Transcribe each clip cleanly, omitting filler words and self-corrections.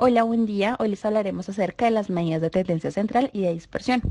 Hola, buen día. Hoy les hablaremos acerca de las medidas de tendencia central y de dispersión.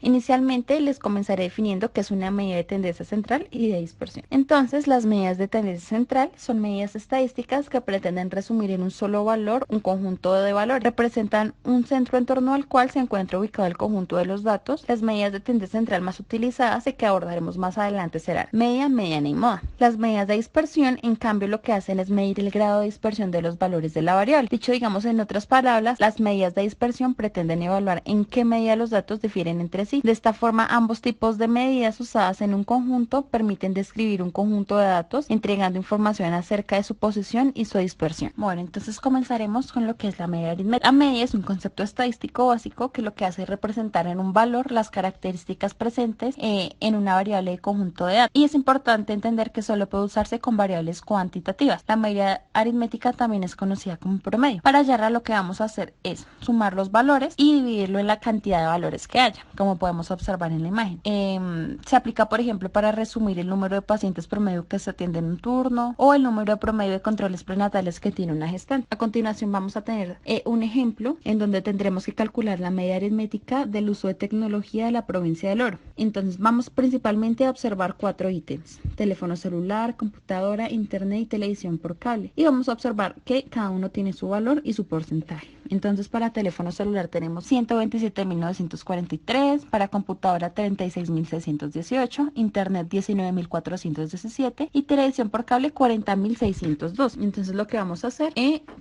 Inicialmente les comenzaré definiendo qué es una medida de tendencia central y de dispersión. Entonces, las medidas de tendencia central son medidas estadísticas que pretenden resumir en un solo valor un conjunto de valores. Representan un centro en torno al cual se encuentra ubicado el conjunto de los datos. Las medidas de tendencia central más utilizadas y que abordaremos más adelante serán media, mediana y moda. Las medidas de dispersión, en cambio, lo que hacen es medir el grado de dispersión de los valores de la variable. Dicho, digamos, en otras palabras, las medidas de dispersión pretenden evaluar en qué medida los datos difieren entre sí. De esta forma, ambos tipos de medidas usadas en un conjunto permiten describir un conjunto de datos, entregando información acerca de su posición y su dispersión. Bueno, entonces comenzaremos con lo que es la media aritmética. La media es un concepto estadístico básico que lo que hace es representar en un valor las características presentes en una variable de conjunto de datos. Y es importante entender que solo puede usarse con variables cuantitativas. La media aritmética también es conocida como promedio. Para hallarla, lo que vamos a hacer es sumar los valores y dividirlo en la cantidad de valores que haya, como podemos observar en la imagen. Se aplica, por ejemplo, para resumir el número de pacientes promedio que se atienden en un turno o el número de promedio de controles prenatales que tiene una gestante. A continuación vamos a tener un ejemplo en donde tendremos que calcular la media aritmética del uso de tecnología de la provincia del Oro. Entonces vamos principalmente a observar 4 ítems: teléfono celular, computadora, internet y televisión por cable. Y vamos a observar que cada uno tiene su valor y su porcentaje. Entonces para teléfono celular tenemos 127.943, para computadora 36.618, internet 19.417 y televisión por cable 40.602. Entonces lo que vamos a hacer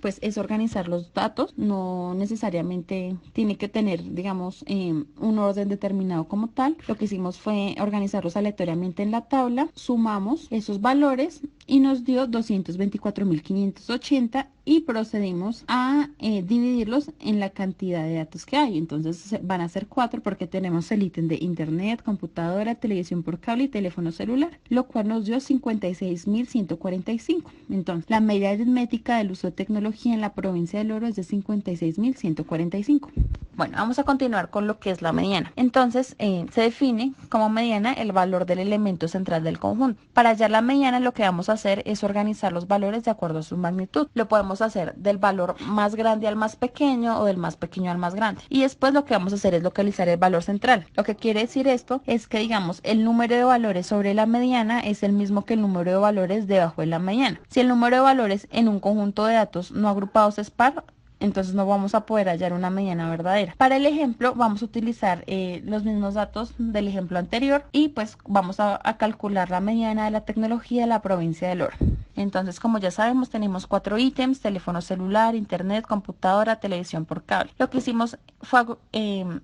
pues es organizar los datos. No necesariamente tiene que tener, digamos, un orden determinado como tal. Lo que hicimos fue organizarlos aleatoriamente en la tabla, sumamos esos valores y nos dio 224.580 y procedimos a dividirlos en la cantidad de datos que hay. Entonces van a ser 4 porque tenemos el ítem de internet, computadora, televisión por cable y teléfono celular, lo cual nos dio 56.145. Entonces la media aritmética del uso de tecnología en la provincia del Oro es de 56.145. Bueno, vamos a continuar con lo que es la mediana. Entonces, se define como mediana el valor del elemento central del conjunto. Para hallar la mediana, lo que vamos a hacer es organizar los valores de acuerdo a su magnitud. Lo podemos hacer del valor más grande al más pequeño o del más pequeño al más grande. Y después lo que vamos a hacer es localizar el valor central. Lo que quiere decir esto es que, digamos, el número de valores sobre la mediana es el mismo que el número de valores debajo de la mediana. Si el número de valores en un conjunto de datos no agrupados es par, entonces no vamos a poder hallar una mediana verdadera. Para el ejemplo vamos a utilizar los mismos datos del ejemplo anterior y pues vamos a calcular la mediana de la tecnología de la provincia del Oro. Entonces, como ya sabemos, tenemos 4 ítems: teléfono celular, internet, computadora, televisión por cable. Lo que hicimos fue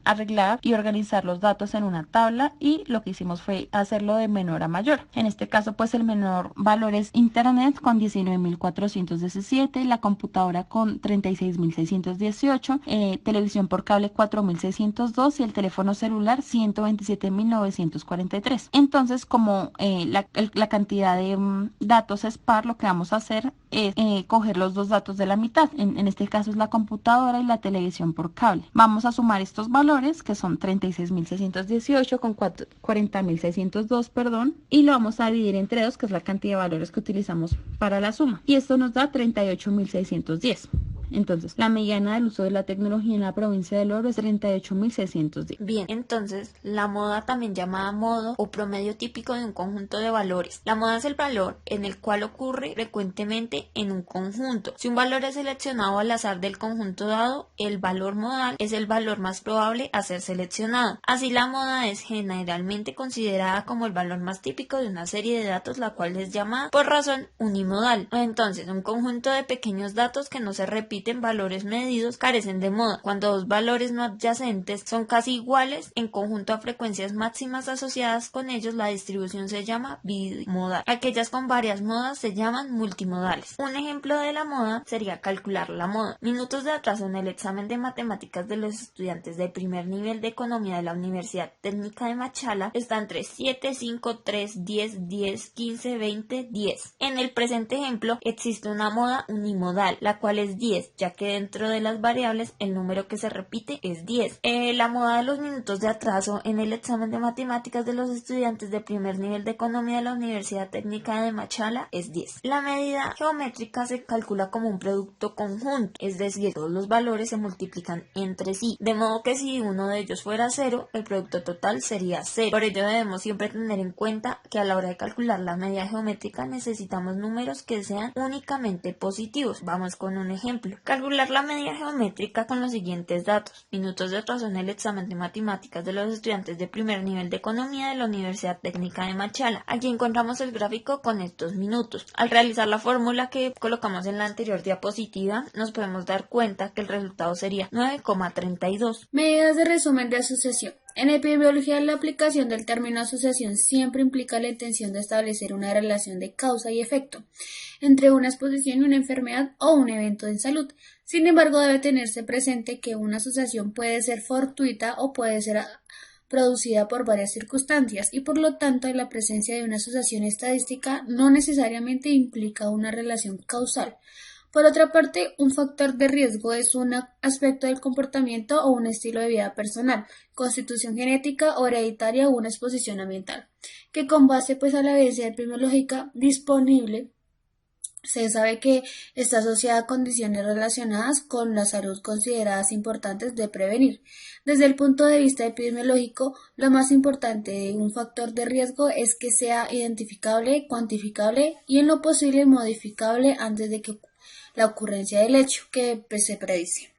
arreglar y organizar los datos en una tabla y lo que hicimos fue hacerlo de menor a mayor. En este caso, pues el menor valor es internet con 19.417, la computadora con 36.618, televisión por cable 4.602 y el teléfono celular 127.943. Entonces, como la cantidad de datos es par, lo que vamos a hacer es coger los dos datos de la mitad. En este caso es la computadora y la televisión por cable. Vamos a sumar estos valores, que son 36.618 con 40.602, perdón, y lo vamos a dividir entre 2, que es la cantidad de valores que utilizamos para la suma. Y esto nos da 38.610. Entonces, la mediana del uso de la tecnología en la provincia del Oro es 38.610. Bien, entonces, la moda, también llamada modo o promedio típico de un conjunto de valores. La moda es el valor en el cual ocurre frecuentemente en un conjunto. Si un valor es seleccionado al azar del conjunto dado, el valor modal es el valor más probable a ser seleccionado. Así, la moda es generalmente considerada como el valor más típico de una serie de datos, la cual es llamada por razón unimodal. Entonces, un conjunto de pequeños datos que no se repiten valores medidos carecen de moda. Cuando dos valores no adyacentes son casi iguales en conjunto a frecuencias máximas asociadas con ellos, la distribución se llama bimodal. Aquellas con varias modas se llaman multimodales. Un ejemplo de la moda sería calcular la moda. Minutos de atraso en el examen de matemáticas de los estudiantes del primer nivel de economía de la Universidad Técnica de Machala está entre 7, 5, 3, 10, 10, 15, 20, 10. En el presente ejemplo existe una moda unimodal, la cual es 10. 10, ya que dentro de las variables el número que se repite es 10. La moda de los minutos de atraso en el examen de matemáticas de los estudiantes de primer nivel de economía de la Universidad Técnica de Machala es 10. La medida geométrica se calcula como un producto conjunto, es decir, todos los valores se multiplican entre sí, de modo que si uno de ellos fuera 0, el producto total sería 0. Por ello debemos siempre tener en cuenta que a la hora de calcular la medida geométrica necesitamos números que sean únicamente positivos. Vamos con un ejemplo. Calcular la medida geométrica con los siguientes datos: minutos de atraso en el examen de matemáticas de los estudiantes de primer nivel de economía de la Universidad Técnica de Machala. Aquí encontramos el gráfico con estos minutos. Al realizar la fórmula que colocamos en la anterior diapositiva, nos podemos dar cuenta que el resultado sería 9,32. Medidas de resumen de asociación. En epidemiología, la aplicación del término asociación siempre implica la intención de establecer una relación de causa y efecto entre una exposición y una enfermedad o un evento en salud. Sin embargo, debe tenerse presente que una asociación puede ser fortuita o puede ser producida por varias circunstancias y por lo tanto la presencia de una asociación estadística no necesariamente implica una relación causal. Por otra parte, un factor de riesgo es un aspecto del comportamiento o un estilo de vida personal, constitución genética o hereditaria o una exposición ambiental, que con base a la evidencia epidemiológica disponible se sabe que está asociada a condiciones relacionadas con la salud consideradas importantes de prevenir. Desde el punto de vista epidemiológico, lo más importante de un factor de riesgo es que sea identificable, cuantificable y en lo posible modificable antes de que la ocurrencia del hecho que se predice.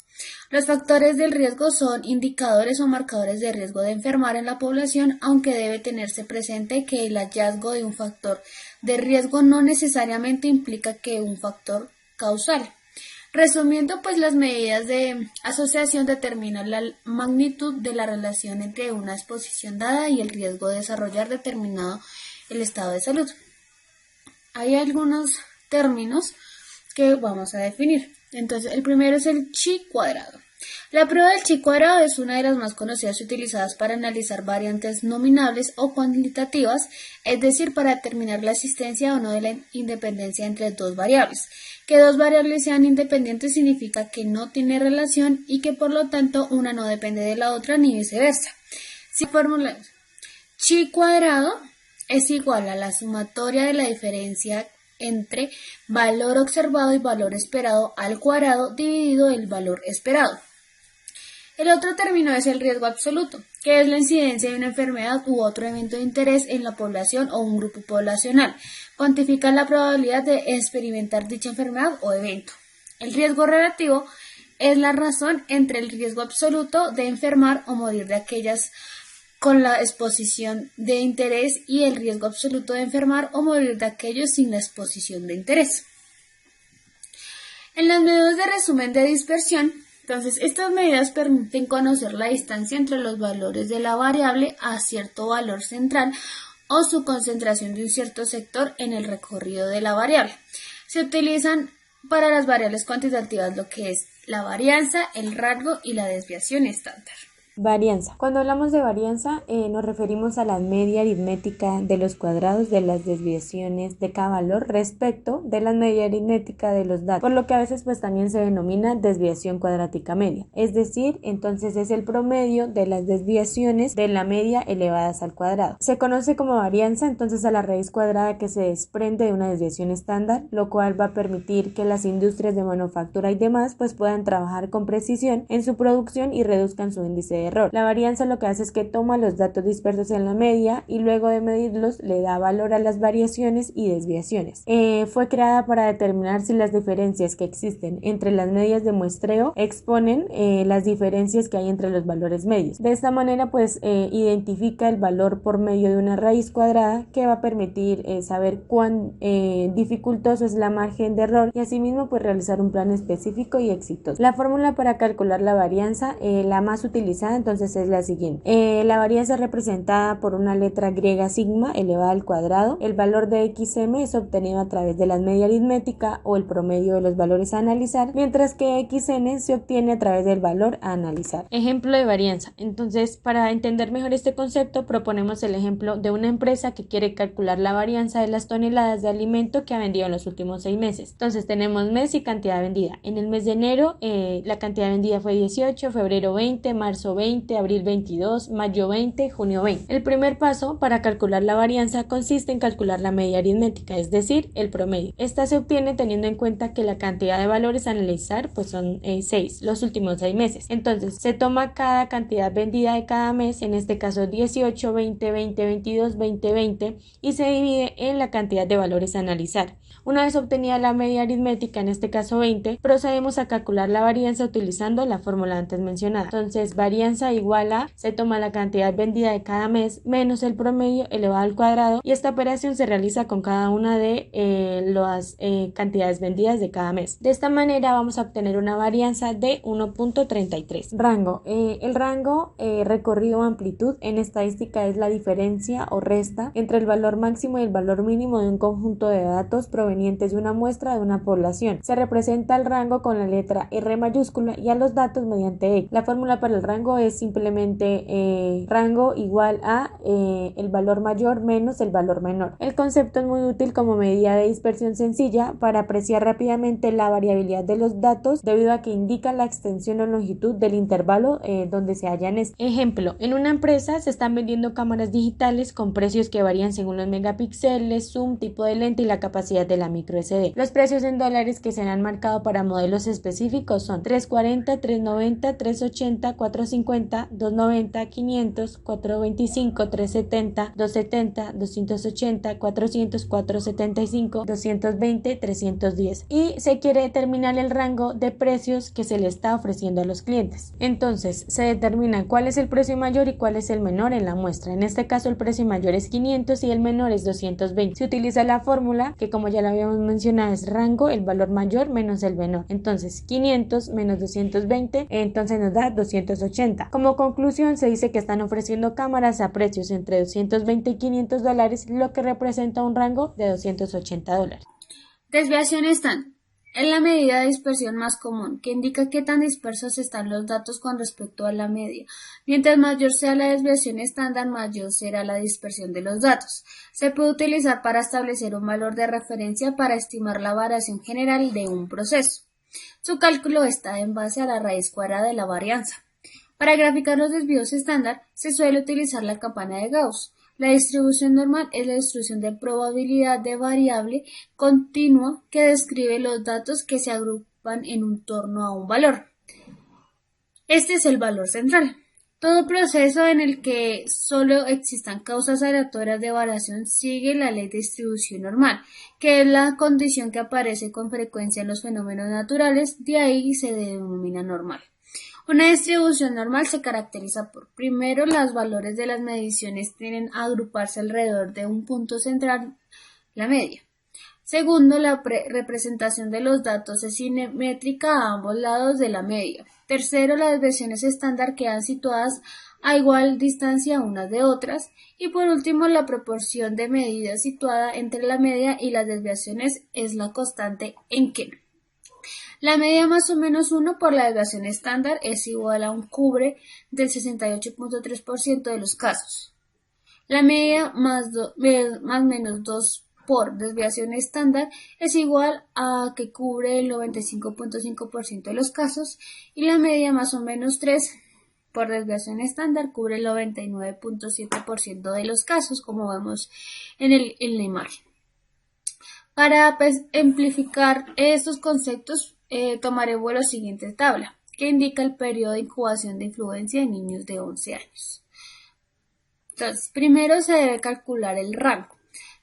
Los factores del riesgo son indicadores o marcadores de riesgo de enfermar en la población, aunque debe tenerse presente que el hallazgo de un factor de riesgo no necesariamente implica que un factor causal. Resumiendo, las medidas de asociación determinan la magnitud de la relación entre una exposición dada y el riesgo de desarrollar determinado el estado de salud. Hay algunos términos que vamos a definir. Entonces, el primero es el chi cuadrado. La prueba del chi cuadrado es una de las más conocidas y utilizadas para analizar variantes nominables o cuantitativas, es decir, para determinar la existencia o no de la independencia entre dos variables. Que dos variables sean independientes significa que no tiene relación y que por lo tanto una no depende de la otra ni viceversa. Si formulamos chi cuadrado es igual a la sumatoria de la diferencia entre valor observado y valor esperado al cuadrado dividido el valor esperado. El otro término es el riesgo absoluto, que es la incidencia de una enfermedad u otro evento de interés en la población o un grupo poblacional. Cuantifica la probabilidad de experimentar dicha enfermedad o evento. El riesgo relativo es la razón entre el riesgo absoluto de enfermar o morir de aquellas con la exposición de interés y el riesgo absoluto de enfermar o morir de aquellos sin la exposición de interés. En las medidas de resumen de dispersión, entonces estas medidas permiten conocer la distancia entre los valores de la variable a cierto valor central o su concentración de un cierto sector en el recorrido de la variable. Se utilizan para las variables cuantitativas lo que es la varianza, el rasgo y la desviación estándar. Varianza. Cuando hablamos de varianza nos referimos a la media aritmética de los cuadrados de las desviaciones de cada valor respecto de la media aritmética de los datos, por lo que a veces también se denomina desviación cuadrática media, es decir, entonces es el promedio de las desviaciones de la media elevadas al cuadrado. Se conoce como varianza entonces a la raíz cuadrada que se desprende de una desviación estándar, lo cual va a permitir que las industrias de manufactura y demás puedan trabajar con precisión en su producción y reduzcan su índice de error. La varianza lo que hace es que toma los datos dispersos en la media y luego de medirlos le da valor a las variaciones y desviaciones. Fue creada para determinar si las diferencias que existen entre las medias de muestreo exponen las diferencias que hay entre los valores medios. De esta manera identifica el valor por medio de una raíz cuadrada que va a permitir saber cuán dificultoso es la margen de error y asimismo realizar un plan específico y exitoso. La fórmula para calcular la varianza, la más utilizada entonces es la siguiente. La varianza representada por una letra griega sigma elevada al cuadrado. El valor de xm es obtenido a través de la media aritmética o el promedio de los valores a analizar, mientras que xn se obtiene a través del valor a analizar. Ejemplo de varianza. Entonces, para entender mejor este concepto, proponemos el ejemplo de una empresa que quiere calcular la varianza de las toneladas de alimento que ha vendido en los últimos 6 meses. Entonces, tenemos mes y cantidad vendida. En el mes de enero, la cantidad vendida fue 18, febrero 20, marzo 20, abril 22, mayo 20, junio 20. El primer paso para calcular la varianza consiste en calcular la media aritmética, es decir, el promedio. Esta se obtiene teniendo en cuenta que la cantidad de valores a analizar pues son 6, los últimos 6 meses. Entonces, se toma cada cantidad vendida de cada mes, en este caso 18, 20, 20, 22, 20, 20, y se divide en la cantidad de valores a analizar. Una vez obtenida la media aritmética, en este caso 20, procedemos a calcular la varianza utilizando la fórmula antes mencionada. Entonces, varianza igual a, se toma la cantidad vendida de cada mes menos el promedio elevado al cuadrado, y esta operación se realiza con cada una de las cantidades vendidas de cada mes. De esta manera vamos a obtener una varianza de 1.33. Rango. El rango, recorrido o amplitud en estadística es la diferencia o resta entre el valor máximo y el valor mínimo de un conjunto de datos provenientes de una muestra de una población. Se representa el rango con la letra R mayúscula y a los datos mediante X. La fórmula para el rango es simplemente rango igual a el valor mayor menos el valor menor. El concepto es muy útil como medida de dispersión sencilla para apreciar rápidamente la variabilidad de los datos debido a que indica la extensión o longitud del intervalo donde se hallan. Ejemplo, en una empresa se están vendiendo cámaras digitales con precios que varían según los megapíxeles, zoom, tipo de lente y la capacidad de la micro SD. Los precios en dólares que se han marcado para modelos específicos son 340, 390, 380, 450, 290, 500, 425, 370, 270, 280, 400, 475, 220, 310. Y se quiere determinar el rango de precios que se le está ofreciendo a los clientes. Entonces, se determina cuál es el precio mayor y cuál es el menor en la muestra. En este caso, el precio mayor es 500 y el menor es 220. Se utiliza la fórmula que, como ya lo habíamos mencionado, es rango, el valor mayor menos el menor. Entonces, 500 menos 220, entonces nos da 280. Como conclusión, se dice que están ofreciendo cámaras a precios entre 220 y 500 dólares, lo que representa un rango de 280 dólares. Desviación estándar. Es la medida de dispersión más común, que indica qué tan dispersos están los datos con respecto a la media. Mientras mayor sea la desviación estándar, mayor será la dispersión de los datos. Se puede utilizar para establecer un valor de referencia para estimar la variación general de un proceso. Su cálculo está en base a la raíz cuadrada de la varianza. Para graficar los desvíos estándar, se suele utilizar la campana de Gauss. La distribución normal es la distribución de probabilidad de variable continua que describe los datos que se agrupan en torno a un valor. Este es el valor central. Todo proceso en el que solo existan causas aleatorias de variación sigue la ley de distribución normal, que es la condición que aparece con frecuencia en los fenómenos naturales, de ahí se denomina normal. Una distribución normal se caracteriza por, primero, los valores de las mediciones tienden a agruparse alrededor de un punto central, la media. Segundo, la representación de los datos es simétrica a ambos lados de la media. Tercero, las desviaciones estándar quedan situadas a igual distancia unas de otras. Y por último, la proporción de medidas situada entre la media y las desviaciones es la constante en Ken. La media más o menos 1 por la desviación estándar es igual a un cubre del 68.3% de los casos. La media más menos 2 por desviación estándar es igual a que cubre el 95.5% de los casos, y la media más o menos 3 por desviación estándar cubre el 99.7% de los casos, como vemos en la imagen. Para ejemplificar estos conceptos, tomaremos la siguiente tabla, que indica el periodo de incubación de influencia en niños de 11 años. Entonces, primero se debe calcular el rango.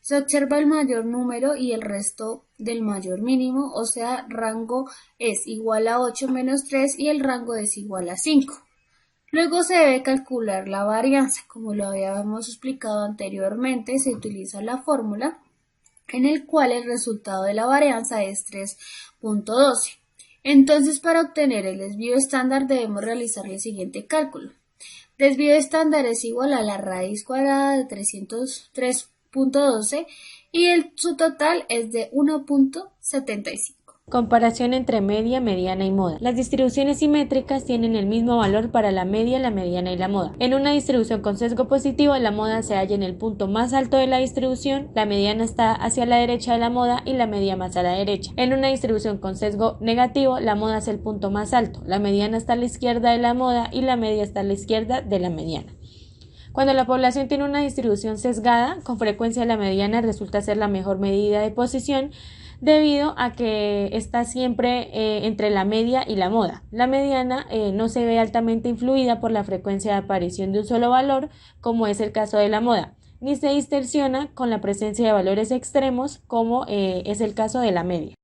Se observa el mayor número y el resto del mayor mínimo, o sea, rango es igual a 8 menos 3 y el rango es igual a 5. Luego se debe calcular la varianza. Como lo habíamos explicado anteriormente, se utiliza la fórmula en el cual el resultado de la varianza es 3.12. Entonces, para obtener el desvío estándar debemos realizar el siguiente cálculo. Desvío estándar es igual a la raíz cuadrada de 303.12 y su total es de 1.75. Comparación entre media, mediana y moda. Las distribuciones simétricas tienen el mismo valor para la media, la mediana y la moda. En una distribución con sesgo positivo, la moda se halla en el punto más alto de la distribución, la mediana está hacia la derecha de la moda y la media más a la derecha. En una distribución con sesgo negativo, la moda es el punto más alto, la mediana está a la izquierda de la moda y la media está a la izquierda de la mediana. Cuando la población tiene una distribución sesgada, con frecuencia la mediana resulta ser la mejor medida de posición debido a que está siempre entre la media y la moda. La mediana no se ve altamente influida por la frecuencia de aparición de un solo valor, como es el caso de la moda, ni se distorsiona con la presencia de valores extremos, como es el caso de la media.